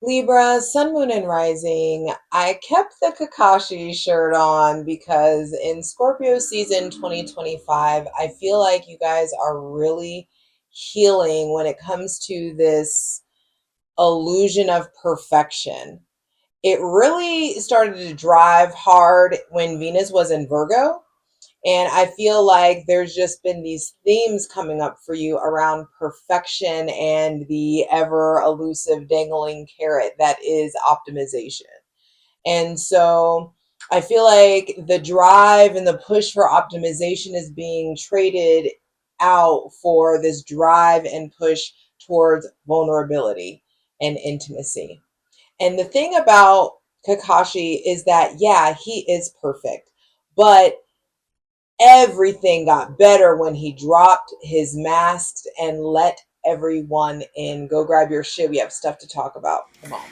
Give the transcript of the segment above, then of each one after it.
Libra, Sun, Moon, and Rising. I kept the Kakashi shirt on because in Scorpio season 2025, I feel like you guys are really healing when it comes to this illusion of perfection. It really started to drive hard when Venus was in Virgo. And I feel like there's just been these themes coming up for you around perfection and the ever elusive dangling carrot that is optimization. And so I feel like the drive and the push for optimization is being traded out for this drive and push towards vulnerability and intimacy. And the thing about Kakashi is that, yeah, he is perfect, but everything got better when he dropped his mask and let everyone in. Go grab your shit. We have stuff to talk about. Come on.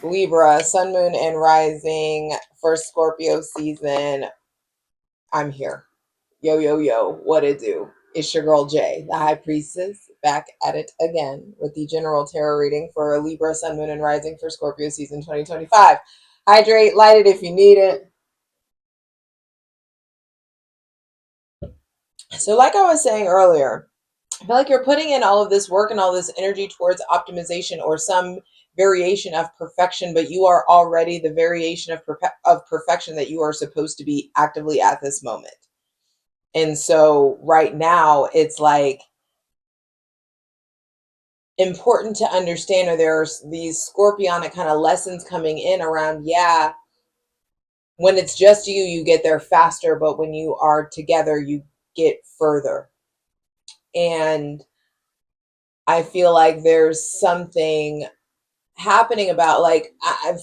Libra, Sun, Moon, and Rising for Scorpio season. I'm here. Yo, yo, yo. What it do? It's your girl Jay, the High Priestess, back at it again with the general tarot reading for Libra, Sun, Moon, and Rising for Scorpio season 2025. Hydrate, light it if you need it. So, like I was saying earlier, I feel like you're putting in all of this work and all this energy towards optimization or some variation of perfection, but you are already the variation of perfection that you are supposed to be actively at this moment. And so right now it's like important to understand, or there's these scorpionic kind of lessons coming in around, yeah, when it's just you, you get there faster, but when you are together, you get further. And I feel like there's something happening about, like,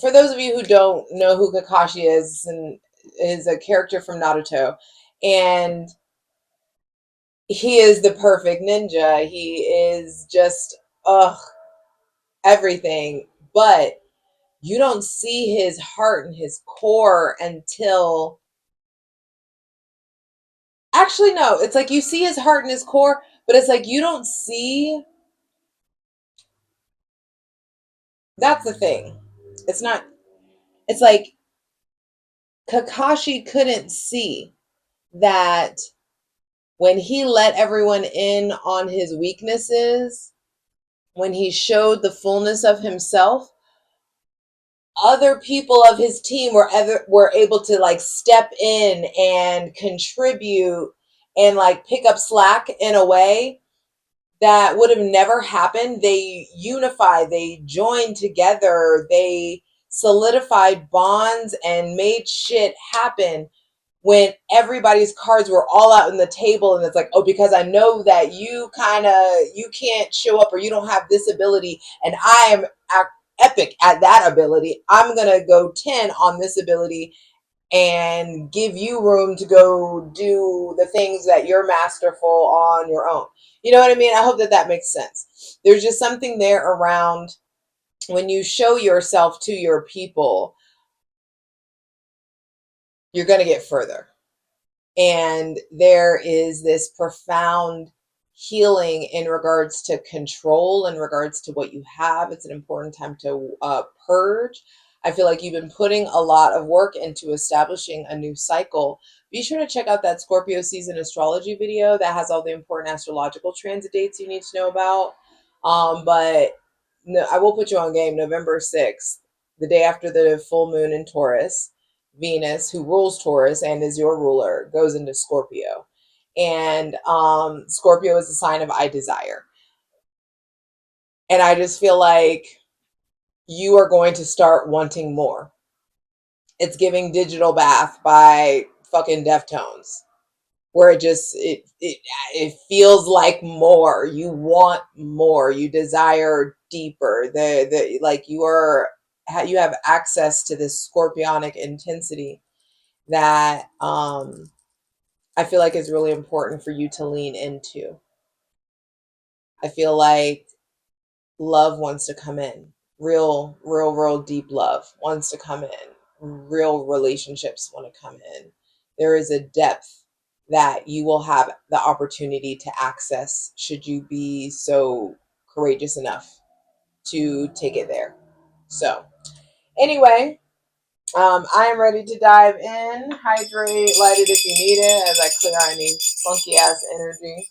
for those of you who don't know who Kakashi is, and is a character from Naruto, and he is the perfect ninja. He is just everything, but you don't see his heart and his core until, actually no, it's like you see his heart and his core, but it's like you don't see, that's the thing. It's not, it's like Kakashi couldn't see that when he let everyone in on his weaknesses, when he showed the fullness of himself, other people of his team were able to like step in and contribute and like pick up slack in a way that would have never happened. They unified, they joined together, they solidified bonds and made shit happen when everybody's cards were all out on the table. And it's like, oh, because I know that you can't show up, or you don't have this ability, and I am epic at that ability, I'm gonna go 10 on this ability and give you room to go do the things that you're masterful on your own. You know what I mean? I hope that that makes sense. There's just something there around when you show yourself to your people, you're going to get further. And there is this profound healing in regards to control, in regards to what you have. It's an important time to purge. I feel like you've been putting a lot of work into establishing a new cycle. Be sure to check out that Scorpio season astrology video that has all the important astrological transit dates you need to know about. But no, I will put you on game. November 6th, the day after the full moon in Taurus, Venus, who rules Taurus and is your ruler, goes into Scorpio. And Scorpio is a sign of I desire. And I just feel like you are going to start wanting more. It's giving Digital Bath by fucking Deftones, where it feels like more. You want more. You desire deeper. The like you have access to this scorpionic intensity that I feel like is really important for you to lean into. I feel like love wants to come in. Real deep love wants to come in. Real relationships want to come in. there is a depth that you will have the opportunity to access should you be so courageous enough to take it there. So anyway, I am ready to dive in. Hydrate, light it if you need it as I clear any funky ass energy.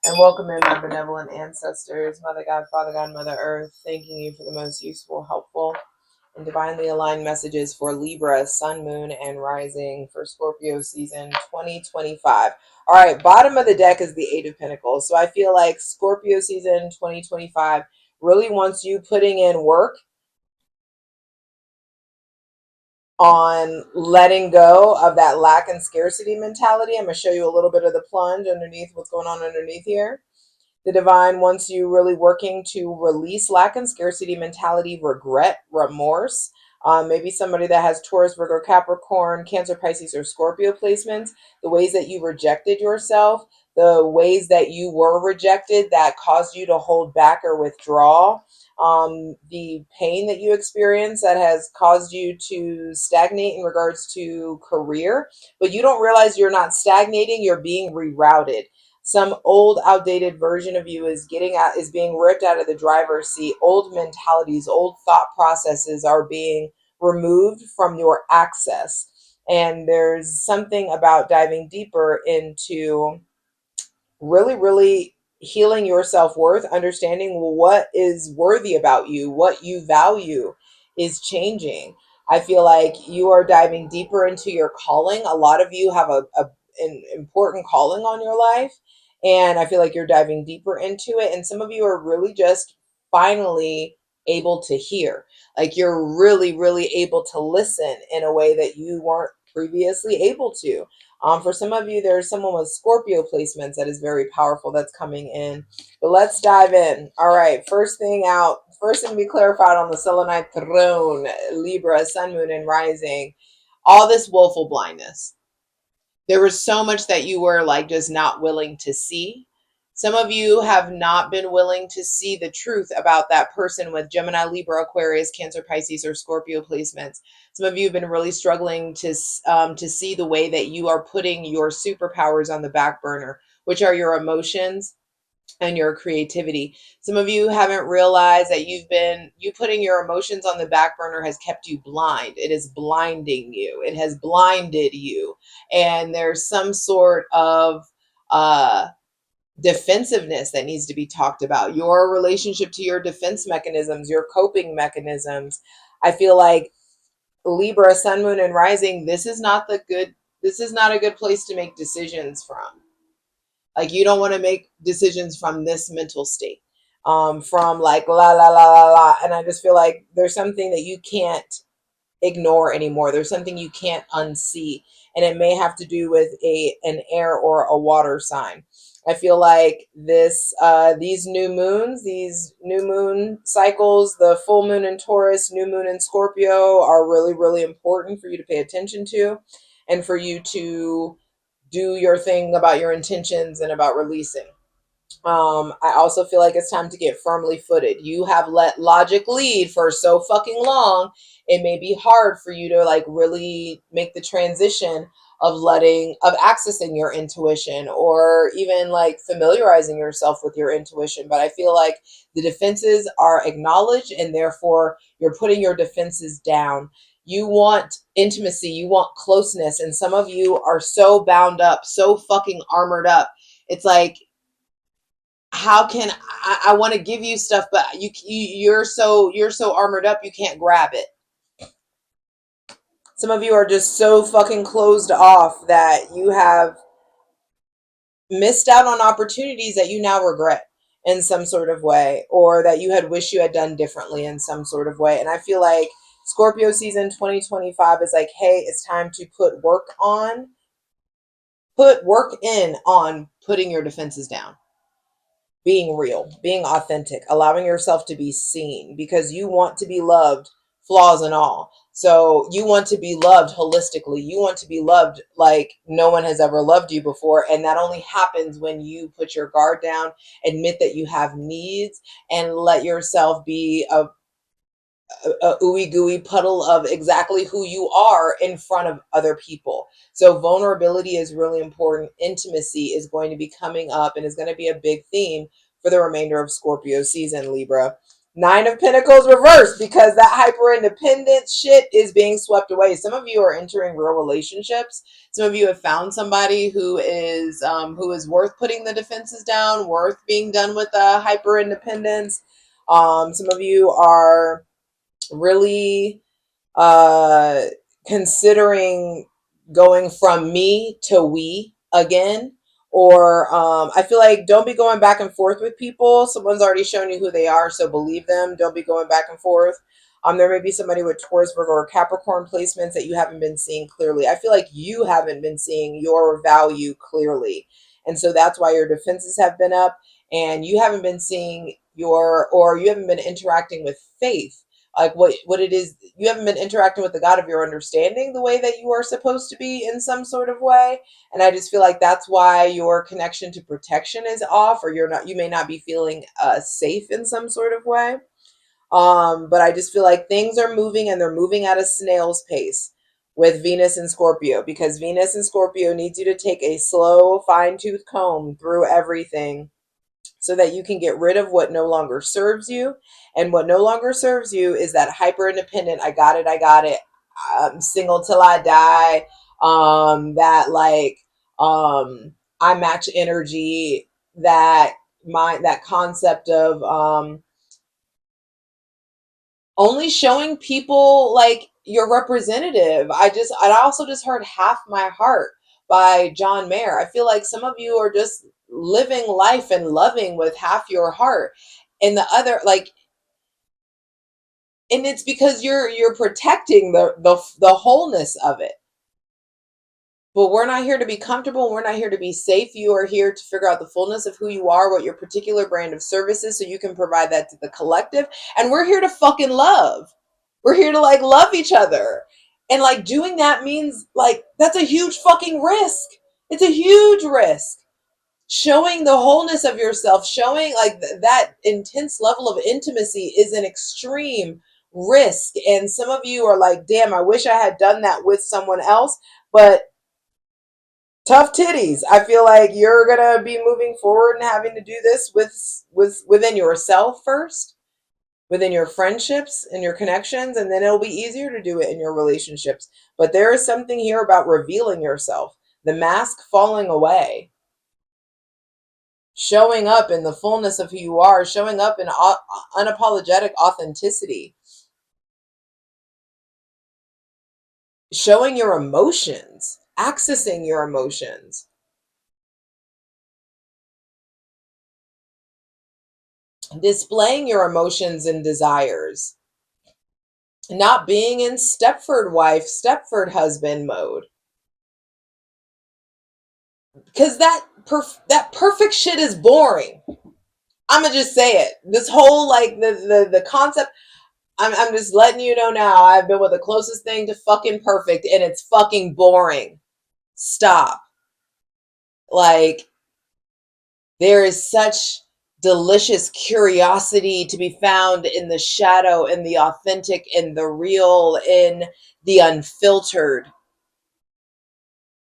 And welcome in my benevolent ancestors, Mother God, Father God, Mother Earth, thanking you for the most useful, helpful, and divinely aligned messages for Libra, Sun, Moon, and Rising for Scorpio season 2025. All right, bottom of the deck is the Eight of Pentacles. So I feel like Scorpio season 2025 really wants you putting in work on letting go of that lack and scarcity mentality. I'm going to show you a little bit of the plunge underneath what's going on underneath here. The divine wants you really working to release lack and scarcity mentality, regret, remorse. Maybe somebody that has Taurus, Virgo, Capricorn, Cancer, Pisces, or Scorpio placements, the ways that you rejected yourself, the ways that you were rejected that caused you to hold back or withdraw, the pain that you experience that has caused you to stagnate in regards to career, but you don't realize you're not stagnating, you're being rerouted. Some old outdated version of you is being ripped out of the driver's seat. Old mentalities, old thought processes are being removed from your access. And there's something about diving deeper into really healing your self-worth, understanding what is worthy about you, what you value is changing. I feel like you are diving deeper into your calling. A lot of you have an important calling on your life, and I feel like you're diving deeper into it, and some of you are really just finally able to hear. Like you're really able to listen in a way that you weren't previously able to. For some of you, there's someone with Scorpio placements that is very powerful that's coming in. But let's dive in. All right, first thing to be clarified on the selenite throne, Libra, Sun, Moon, and Rising. All this willful blindness. There was so much that you were like just not willing to see. Some of you have not been willing to see the truth about that person with Gemini, Libra, Aquarius, Cancer, Pisces, or Scorpio placements. Some of you have been really struggling to see the way that you are putting your superpowers on the back burner, which are your emotions and your creativity. Some of you haven't realized that you putting your emotions on the back burner has kept you blind. It is blinding you. It has blinded you. And there's some sort of defensiveness that needs to be talked about. Your relationship to your defense mechanisms, your coping mechanisms. I feel like Libra, Sun, Moon, and Rising, this is not a good place to make decisions from. Like you don't want to make decisions from this mental state, from like la. And I just feel like there's something that you can't ignore anymore. There's something you can't unsee, and it may have to do with an air or a water sign. I feel like these new moon cycles, the full moon in Taurus, new moon in Scorpio, are really important for you to pay attention to, and for you to do your thing about your intentions and about releasing. I also feel like it's time to get firmly footed. You have let logic lead for so fucking long. It may be hard for you to like really make the transition of accessing your intuition, or even like familiarizing yourself with your intuition. But I feel like the defenses are acknowledged, and therefore you're putting your defenses down. You want intimacy, you want closeness, and some of you are so bound up, so fucking armored up. It's like, how can I want to give you stuff, but you're so armored up you can't grab it. Some of you are just so fucking closed off that you have missed out on opportunities that you now regret in some sort of way, or that you had wished you had done differently in some sort of way. And I feel like Scorpio season 2025 is like, hey, it's time to put work in on putting your defenses down, being real, being authentic, allowing yourself to be seen, because you want to be loved, flaws and all. So you want to be loved holistically. You want to be loved like no one has ever loved you before. And that only happens when you put your guard down, admit that you have needs, and let yourself be a ooey gooey puddle of exactly who you are in front of other people. So vulnerability is really important. Intimacy is going to be coming up and is going to be a big theme for the remainder of Scorpio season, Libra. Nine of Pentacles reversed because that hyper independent shit is being swept away. Some of you are entering real relationships. Some of you have found somebody who is worth putting the defenses down, worth being done with hyper independence. Some of you are really uh considering going from me to we again, or I feel like don't be going back and forth with people. Someone's already shown you who they are, so believe them. Don't be going back and forth. There may be somebody with Taurus, Virgo, or Capricorn placements that you haven't been seeing clearly. I feel like you haven't been seeing your value clearly, and so that's why your defenses have been up, and you haven't been seeing or you haven't been interacting with faith, like what it is. You haven't been interacting with the God of your understanding the way that you are supposed to be in some sort of way. And I just feel like that's why your connection to protection is off, or you may not be feeling safe in some sort of way. But I just feel like things are moving, and they're moving at a snail's pace with Venus and Scorpio, because Venus and Scorpio needs you to take a slow fine-tooth comb through everything so that you can get rid of what no longer serves you. And what no longer serves you is that hyper independent, I got it, single till I die, that like I match energy, that concept of only showing people like your representative. I also just heard Half My Heart by John Mayer. I feel like some of you are just living life and loving with half your heart, and the other, like, and it's because you're protecting the wholeness of it. But we're not here to be comfortable. We're not here to be safe. You are here to figure out the fullness of who you are, what your particular brand of service is, so you can provide that to the collective. And we're here to fucking love. We're here to like love each other. And like doing that means like that's a huge fucking risk. It's a huge risk. Showing the wholeness of yourself, showing like that intense level of intimacy is an extreme risk. And some of you are like, damn, I wish I had done that with someone else. But tough titties. I feel like you're gonna be moving forward and having to do this within yourself first, within your friendships and your connections, and then it'll be easier to do it in your relationships. But there is something here about revealing yourself, the mask falling away, showing up in the fullness of who you are, showing up in unapologetic authenticity, showing your emotions, accessing your emotions, displaying your emotions and desires, not being in Stepford wife, Stepford husband mode. Because that perfect shit is boring. I'm gonna just say it. This whole like the concept. I'm just letting you know now. I've been with the closest thing to fucking perfect, and it's fucking boring. Stop. Like, there is such delicious curiosity to be found in the shadow, in the authentic, in the real, in the unfiltered.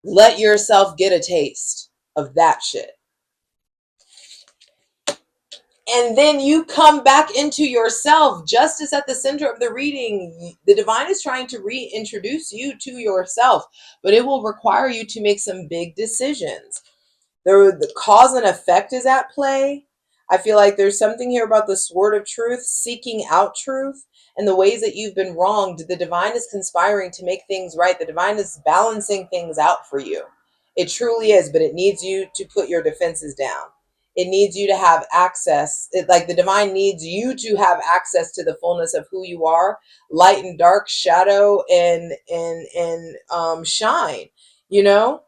Let yourself get a taste of that shit. And then you come back into yourself. Justice at the center of the reading. The divine is trying to reintroduce you to yourself, but it will require you to make some big decisions. The cause and effect is at play. I feel like there's something here about the sword of truth, seeking out truth, and the ways that you've been wronged. The divine is conspiring to make things right. The divine is balancing things out for you. It truly is, but it needs you to put your defenses down. It needs you to have access. Like the divine needs you to have access to the fullness of who you are, light and dark, shadow and shine, you know?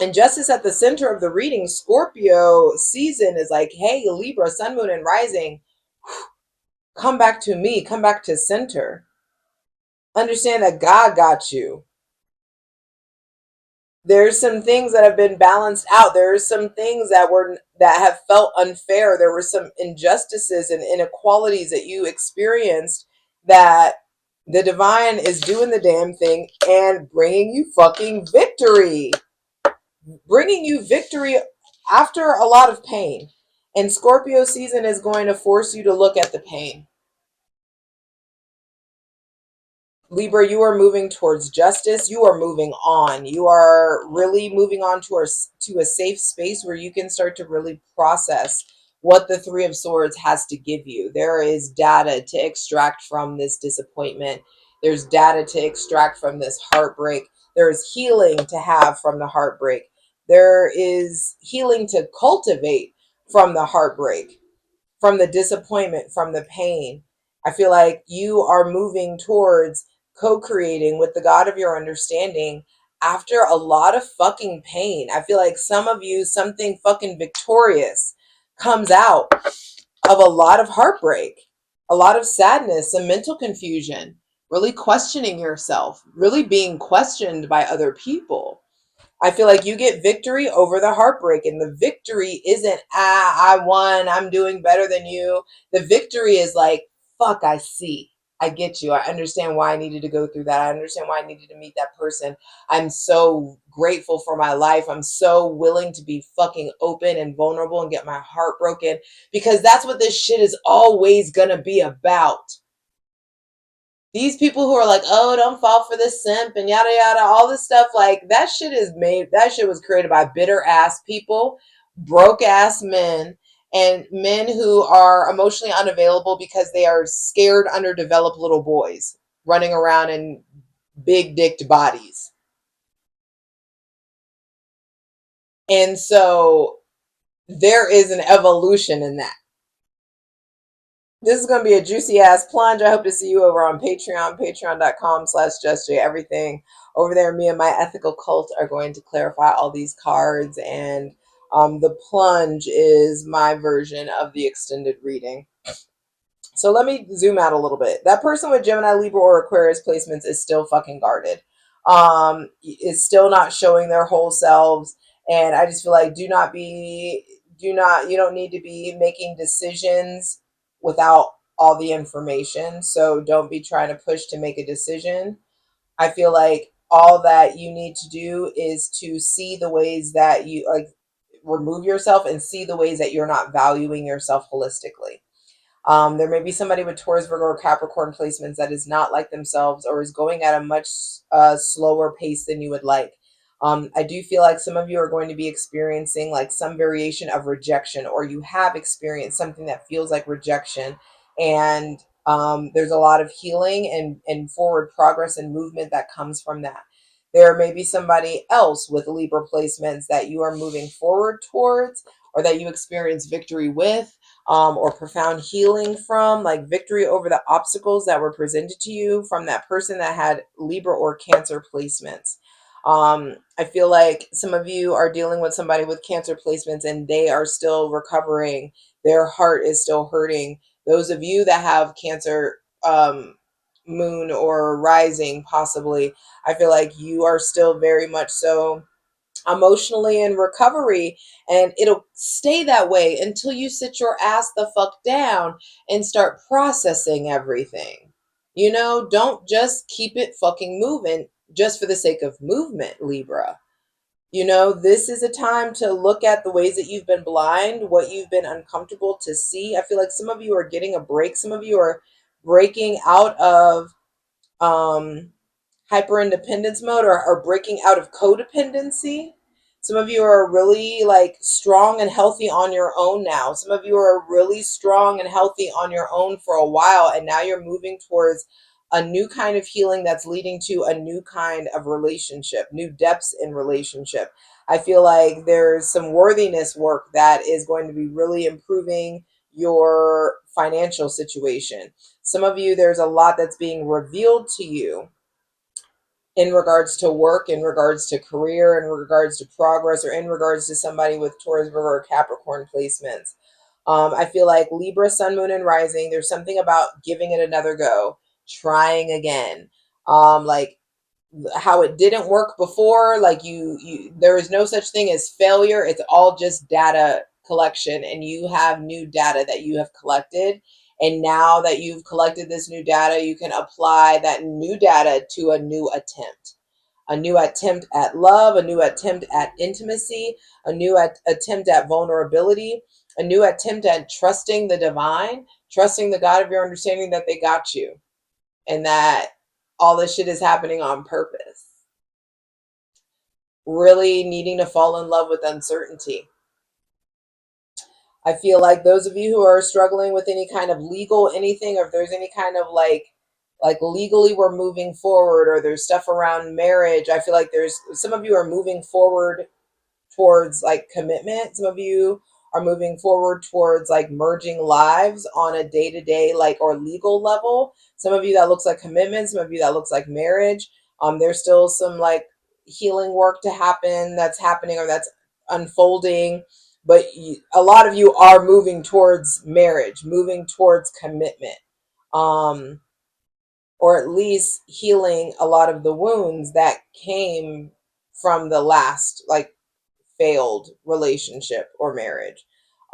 And justice at the center of the reading, Scorpio season is like, hey, Libra, sun, moon, and rising, come back to me, come back to center. Understand that God got you. There's some things that have been balanced out. There's some things that have felt unfair. There were some injustices and inequalities that you experienced, that the divine is doing the damn thing and bringing you fucking victory. Bringing you victory after a lot of pain. And Scorpio season is going to force you to look at the pain. Libra, you are moving towards justice. You are moving on. You are really moving on to a safe space where you can start to really process what the Three of Swords has to give you. There is data to extract from this disappointment. There's data to extract from this heartbreak. There is healing to have from the heartbreak. There is healing to cultivate from the heartbreak, from the disappointment, from the pain. I feel like you are moving towards co-creating with the God of your understanding after a lot of fucking pain. I feel like some of you, something fucking victorious comes out of a lot of heartbreak, a lot of sadness, some mental confusion, really questioning yourself, really being questioned by other people. I feel like you get victory over the heartbreak, and the victory isn't, I won, I'm doing better than you. The victory is like, fuck, I see. I get you. I understand why I needed to go through that. I understand why I needed to meet that person. I'm so grateful for my life. I'm so willing to be fucking open and vulnerable and get my heart broken, because that's what this shit is always gonna be about. These people who are like, oh, don't fall for this simp and yada yada, all this stuff, like that shit is made, that shit was created by bitter ass people, broke ass men, and men who are emotionally unavailable because they are scared, underdeveloped little boys running around in big dicked bodies. And so there is an evolution in that. This is going to be a juicy ass plunge. I hope to see you over on Patreon, patreon.com/JustJEverything. Over there, me and my ethical cult are going to clarify all these cards, and the plunge is my version of the extended reading. So let me zoom out a little bit. That person with Gemini, Libra, or Aquarius placements is still fucking guarded. Is still not showing their whole selves. And I just feel like you don't need to be making decisions without all the information. So don't be trying to push to make a decision. I feel like all that you need to do is to see the ways that you like, remove yourself and see the ways that you're not valuing yourself holistically. There may be somebody with Taurus, Virgo, or Capricorn placements that is not like themselves or is going at a much slower pace than you would like. I do feel like some of you are going to be experiencing like some variation of rejection, or you have experienced something that feels like rejection. And there's a lot of healing and forward progress and movement that comes from that. There may be somebody else with Libra placements that you are moving forward towards, or that you experience victory with, or profound healing from, like victory over the obstacles that were presented to you from that person that had Libra or Cancer placements. I feel like some of you are dealing with somebody with Cancer placements and they are still recovering. Their heart is still hurting. Those of you that have Cancer moon or rising, possibly, I feel like you are still very much so emotionally in recovery, and it'll stay that way until you sit your ass the fuck down and start processing everything. Don't just keep it fucking moving just for the sake of movement, Libra. This is a time to look at the ways that you've been blind, what you've been uncomfortable to see. I feel like some of you are getting a break. Some of you are breaking out of hyper independence mode, or breaking out of codependency. Some of you are really like strong and healthy on your own now. Some of you are really strong and healthy on your own for a while, and now you're moving towards a new kind of healing that's leading to a new kind of relationship, new depths in relationship. I feel like there's some worthiness work that is going to be really improving your financial situation. Some of you, there's a lot that's being revealed to you in regards to work, in regards to career, in regards to progress, or in regards to somebody with Taurus, Virgo, or Capricorn placements. I feel like Libra, Sun, Moon, and Rising, there's something about giving it another go, trying again. Like how it didn't work before, like there is no such thing as failure. It's all just data collection, and you have new data that you have collected, And now that you've collected this new data, you can apply that new data to a new attempt. A new attempt at love, a new attempt at intimacy, a new attempt at vulnerability, a new attempt at trusting the divine, trusting the God of your understanding that they got you and that all this shit is happening on purpose. Really needing to fall in love with uncertainty. I feel like those of you who are struggling with any kind of legal anything, or if there's any kind of like legally we're moving forward, or there's stuff around marriage, I feel like there's some of you are moving forward towards like commitment. Some of you are moving forward towards like merging lives on a day-to-day like or legal level. Some of you that looks like commitment, some of you that looks like marriage. There's still some like healing work to happen that's happening or that's unfolding, but a lot of you are moving towards marriage, moving towards commitment, or at least healing a lot of the wounds that came from the last like failed relationship or marriage.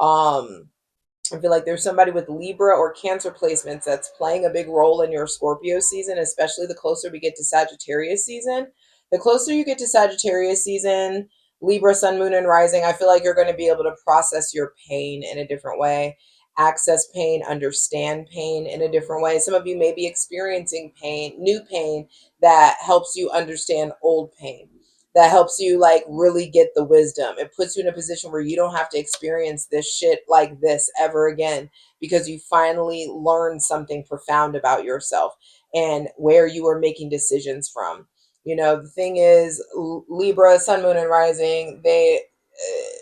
I feel like there's somebody with Libra or Cancer placements that's playing a big role in your Scorpio season, especially the closer we get to Sagittarius season. The closer you get to Sagittarius season, Libra, Sun, Moon, and Rising, I feel like you're going to be able to process your pain in a different way, access pain, understand pain in a different way. Some of you may be experiencing pain, new pain that helps you understand old pain, that helps you like really get the wisdom. It puts you in a position where you don't have to experience this shit like this ever again, because you finally learned something profound about yourself and where you are making decisions from. You know, the thing is, Libra, Sun, Moon, and Rising, they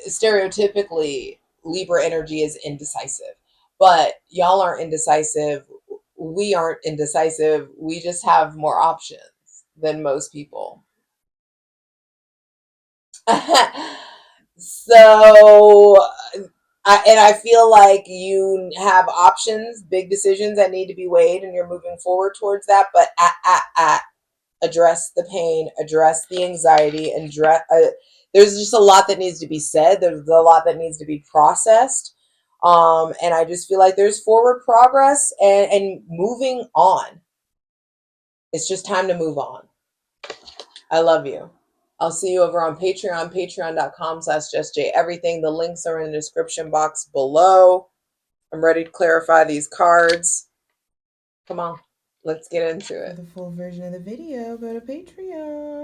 stereotypically, Libra energy is indecisive. But y'all aren't indecisive. We aren't indecisive. We just have more options than most people. So I feel like you have options, big decisions that need to be weighed, and you're moving forward towards that. But address the pain, address the anxiety, and there's just a lot that needs to be said. There's a lot that needs to be processed. And I just feel like there's forward progress and moving on. It's just time to move on. I love you. I'll see you over on Patreon, patreon.com/JustJEverything. The links are in the description box below. I'm ready to clarify these cards. Come on, let's get into it. For the full version of the video, go to Patreon.